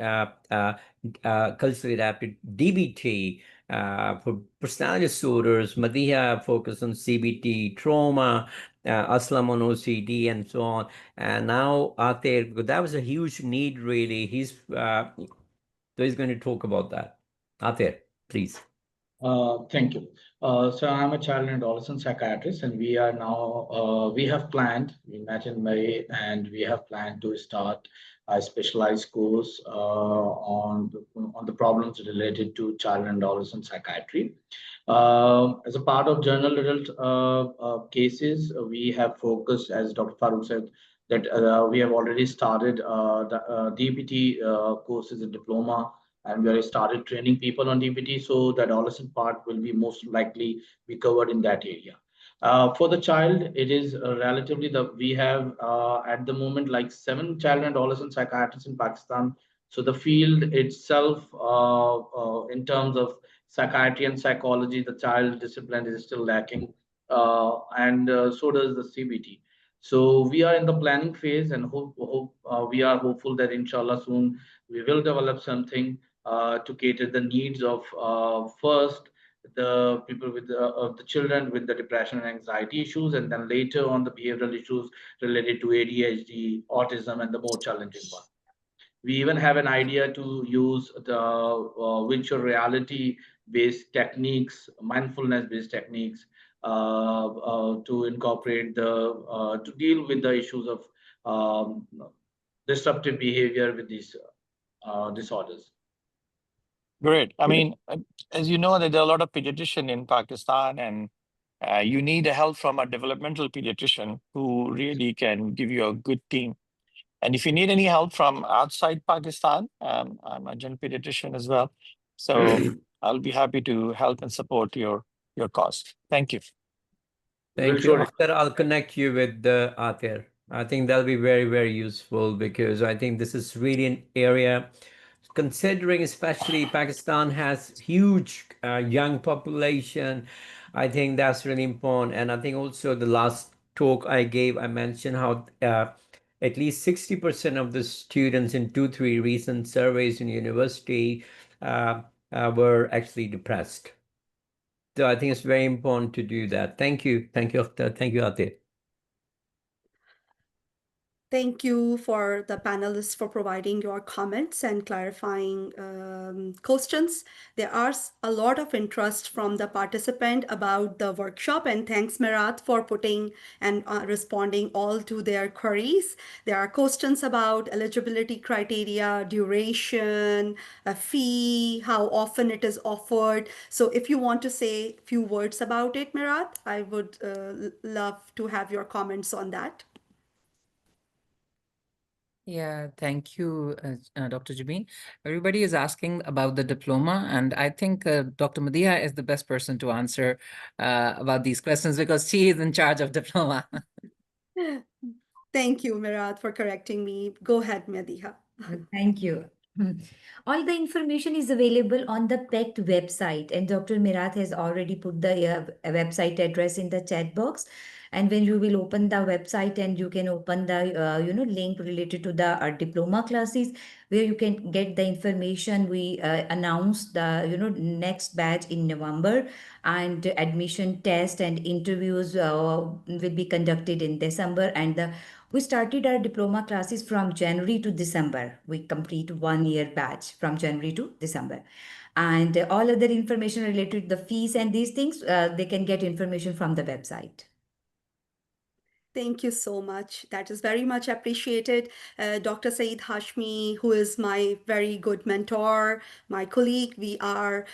culturally adapted DBT for personality disorders. MADEEHA focus on CBT, trauma, Aslam on OCD, and so on. And now Atir, that was a huge need, really. So he's going to talk about that. Atir, please.
Thank you. So I'm a child and adolescent psychiatrist, and we are now, we met in May, and we have planned to start a specialized course on the problems related to child and adolescent psychiatry. As a part of general adult cases, we have focused, as Dr. FAROOQ said, that we have already started the DBT courses and diploma, and we already started training people on DBT, so the adolescent part will be most likely be covered in that area. For the child, it is relatively we have at the moment like 7 child and adolescent psychiatrists in Pakistan. So the field itself, in terms of psychiatry and psychology, the child discipline is still lacking, and so does the CBT. So we are in the planning phase, and we are hopeful that inshallah soon we will develop something to cater the needs of first the people with the children with the depression and anxiety issues, and then later on the behavioral issues related to ADHD, autism, and the more challenging one. We even have an idea to use the virtual reality based techniques, mindfulness based techniques, to incorporate to deal with the issues of disruptive behavior with these disorders.
Great. I mean, as you know, that there are a lot of pediatricians in Pakistan, and you need help from a developmental pediatrician who really can give you a good team. And if you need any help from outside Pakistan, I'm a general pediatrician as well. So I'll be happy to help and support your cause. Thank you.
Thank you. After I'll connect you with Atir. I think that'll be very, very useful, because I think this is really an area, considering especially Pakistan has huge young population. I think that's really important. And I think also the last talk I gave, I mentioned how at least 60% of the students in 2-3 recent surveys in university were actually depressed. So I think it's very important to do that. Thank you. Thank you, Atir.
Thank you for the panelists for providing your comments and clarifying questions. There are a lot of interest from the participant about the workshop, and thanks MIRRAT for putting and responding all to their queries. There are questions about eligibility criteria, duration, a fee, how often it is offered. So if you want to say a few words about it, MIRRAT, I would love to have your comments on that.
Yeah, thank you, Dr. Jabin. Everybody is asking about the diploma, and I think Dr. MADEEHA is the best person to answer about these questions, because she is in charge of diploma.
Thank you, MIRRAT, for correcting me. Go ahead, MADEEHA.
Thank you. All the information is available on the PACT website, and Dr. MIRRAT has already put the website address in the chat box. And when you will open the website, and you can open the link related to the diploma classes, where you can get the information. We announced the next batch in November, and admission test and interviews will be conducted in December. And we started our diploma classes from January to December. We complete 1 year batch from January to December. And all other information related to the fees and these things, they can get information from the website.
Thank you so much. That is very much appreciated. Dr. Saeed Hashmi, who is my very good mentor, my colleague, we are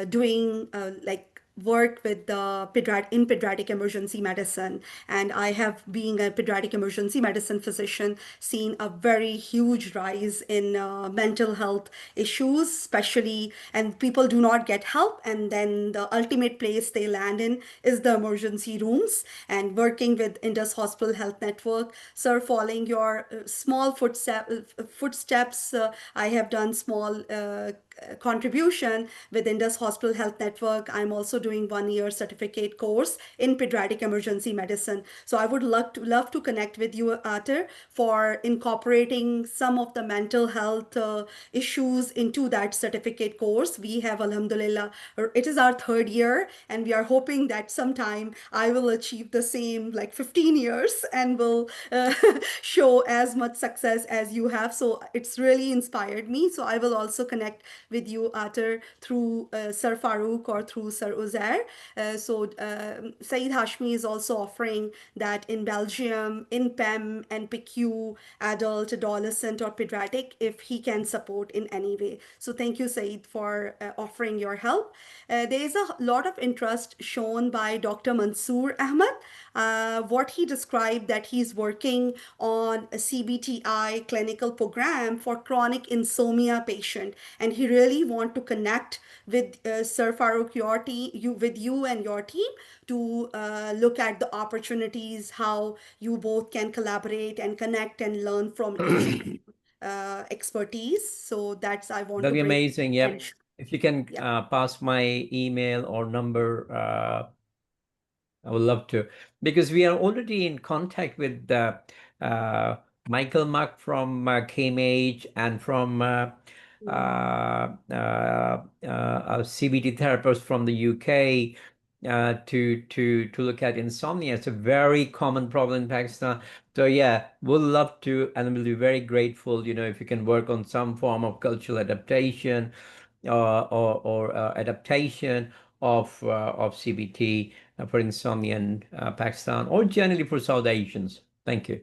doing like work with the pediatric emergency medicine, and I have, being a pediatric emergency medicine physician, seen a very huge rise in mental health issues, especially, and people do not get help, and then the ultimate place they land in is the emergency rooms. And working with Indus Hospital Health Network, sir, following your small footsteps, I have done small contribution with Indus Hospital Health Network. I'm also doing 1 year certificate course in pediatric emergency medicine. So I would love to connect with you, Atir, for incorporating some of the mental health issues into that certificate course. We have, Alhamdulillah, it is our 3rd year, and we are hoping that sometime I will achieve the same, like 15 years, and will show as much success as you have. So it's really inspired me. So I will also connect with you, Atir, through Sir FAROOQ or through Sir Uzair. Saeed Hashmi is also offering that in Belgium, in PEM and PICU, adult, adolescent, or pediatric, if he can support in any way. So thank you, Saeed, for offering your help. There is a lot of interest shown by Dr. Mansoor Ahmed. What he described, that he's working on a CBTI clinical program for chronic insomnia patient, and he really want to connect with Sir FAROOQ, with you and your team, to look at the opportunities, how you both can collaborate and connect and learn from each expertise. So that's, I want
That'll
to
be
bring
amazing. Yep.
attention.
If you can pass my email or number, I would love to, because we are already in contact with Michael Muck from KMH, and from a CBT therapist from the UK, to look at insomnia. It's a very common problem in Pakistan. So yeah, we'll love to, and we'll be very grateful, if you can work on some form of cultural adaptation, or adaptation of CBT for insomnia in Pakistan, or generally for South Asians. Thank you.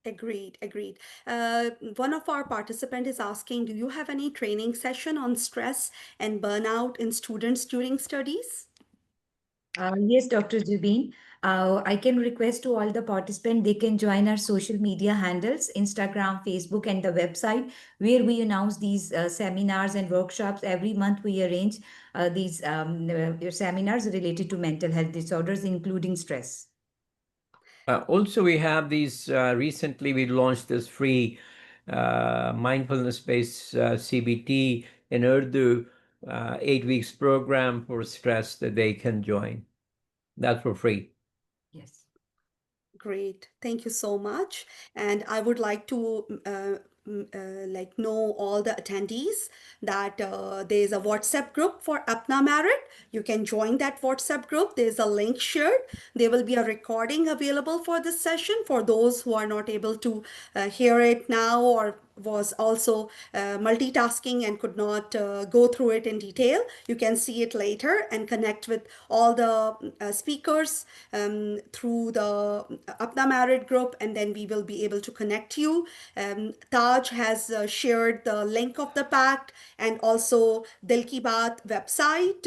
Agreed, agreed. One of our participants is asking, do you have any training session on stress and burnout in students during studies?
Yes, Dr. Zubin. I can request to all the participants, they can join our social media handles, Instagram, Facebook, and the website, where we announce these seminars and workshops. Every month we arrange these seminars related to mental health disorders, including stress.
Also, we have these, recently we launched this free mindfulness-based CBT in Urdu 8 weeks program for stress that they can join. That's for free.
Yes.
Great. Thank you so much. And I would like to know all the attendees that there's a WhatsApp group for Apna MIRRAT. You can join that WhatsApp group. There's a link shared. There will be a recording available for this session for those who are not able to hear it now, or was also multitasking and could not go through it in detail. You can see it later and connect with all the speakers through the Apna MIRRAT group, and then we will be able to connect you. Taj has shared the link of the PACT and also Dil Ki Baat website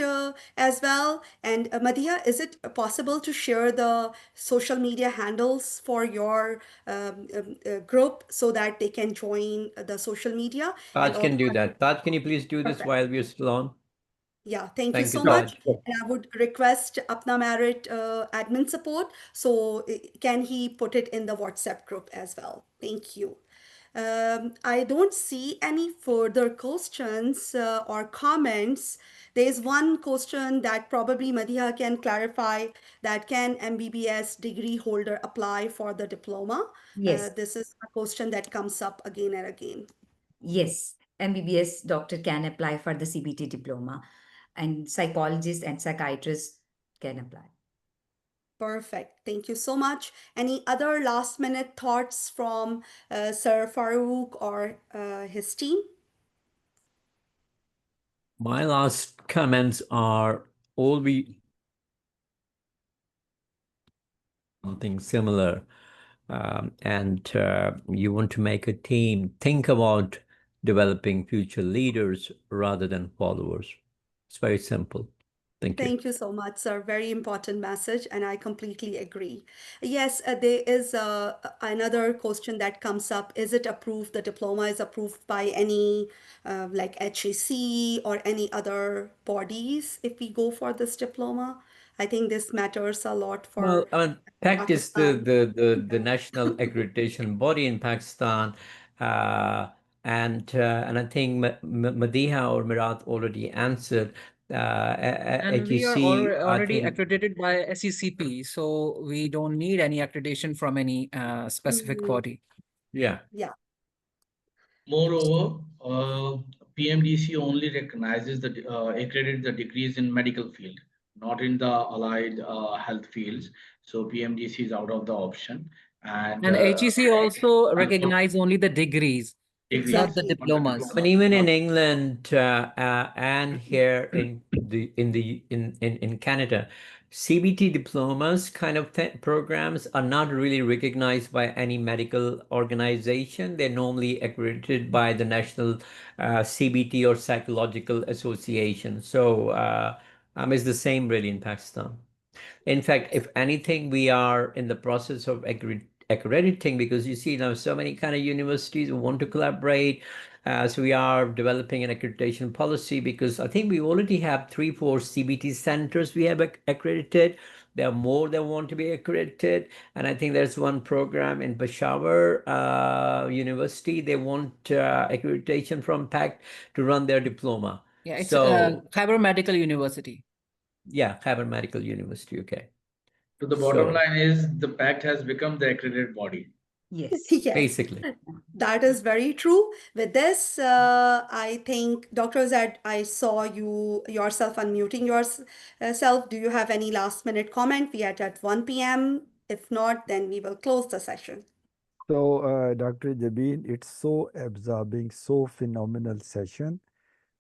as well. And MADEEHA, is it possible to share the social media handles for your group so that they can join the social media?
Taj can do that. Taj, can you please do this
Perfect.
while we're still on?
Yeah, thank you
Thank you,
so much.
Taj.
And I would request Apna MIRRAT admin support. So can he put it in the WhatsApp group as well? Thank you. I don't see any further questions or comments. There's one question that probably MADEEHA can clarify, that can MBBS degree holder apply for the diploma?
Yes.
This is a question that comes up again and again.
Yes, MBBS doctor can apply for the CBT diploma, and psychologists and psychiatrists can apply.
Perfect. Thank you so much. Any other last minute thoughts from Sir FAROOQ or his team?
My last comments are something similar, and you want to make a team, think about developing future leaders rather than followers. It's very simple. Thank you.
Thank you so much, sir. Very important message, and I completely agree. Yes, there is another question that comes up. Is it approved? The diploma is approved by any like HEC or any other bodies if we go for this diploma? I think this matters a lot
Well,
for
I mean, PACT is
Pakistan.
the national accreditation body in Pakistan, and I think MADEEHA or MIRRAT already answered.
And we are
HEC, I
already
think,
accredited by SECP, so we don't need any accreditation from any specific
Mhm.
body.
yeah.
Yeah.
Moreover, PMDC only recognizes accredit the degrees in medical field, not in the allied health fields. So PMDC is out of the option, and
And HEC also
also
recognize only the degrees,
degrees,
not the
Exactly.
not the
diplomas.
I mean,
diploma.
even in
Not
England and here in Canada, CBT diplomas kind of programs are not really recognized by any medical organization. They're normally accredited by the National CBT or Psychological Association. So it's the same really in Pakistan. In fact, if anything, we are in the process of accrediting because you see now so many kind of universities who want to collaborate. So we are developing an accreditation policy because I think we already have 3, 4 CBT centers we have accredited. There are more that want to be accredited. And I think there's one program in Peshawar University. They want accreditation from PACT to run their diploma.
Yeah, it's
So
Khyber Medical University.
yeah, Khyber Medical University. Okay.
So the bottom
So
line is the PACT has become the accredited body.
Yes.
Yes,
basically.
that is very true. With this, I think, Dr. Zed, I saw you yourself unmuting yourself. Do you have any last minute comment? We are at 1 p.m. If not, then we will close the session.
So, Dr. Jabin, it's so absorbing, so phenomenal session.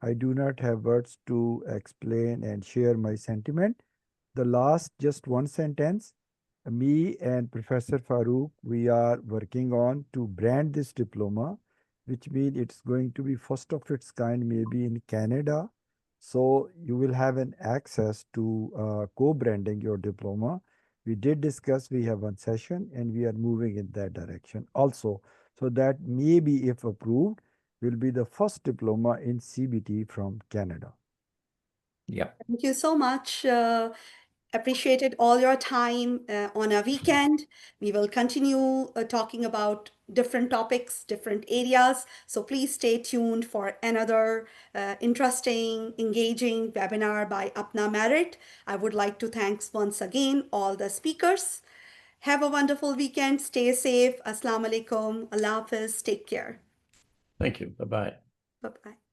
I do not have words to explain and share my sentiment. The last, just one sentence. Me and Professor FAROOQ, we are working on to brand this diploma, which means it's going to be first of its kind, maybe in Canada. So you will have an access to co-branding your diploma. We did discuss, we have one session and we are moving in that direction also. So that maybe if approved, will be the first diploma in CBT from Canada.
Yeah.
Thank you so much. Appreciated all your time on a weekend. We will continue talking about different topics, different areas. So please stay tuned for another interesting, engaging webinar by Apna Merit. I would like to thank once again all the speakers. Have a wonderful weekend. Stay safe. Assalamu alaikum. Allah Hafiz. Take care.
Thank you. Bye-bye.
Bye-bye.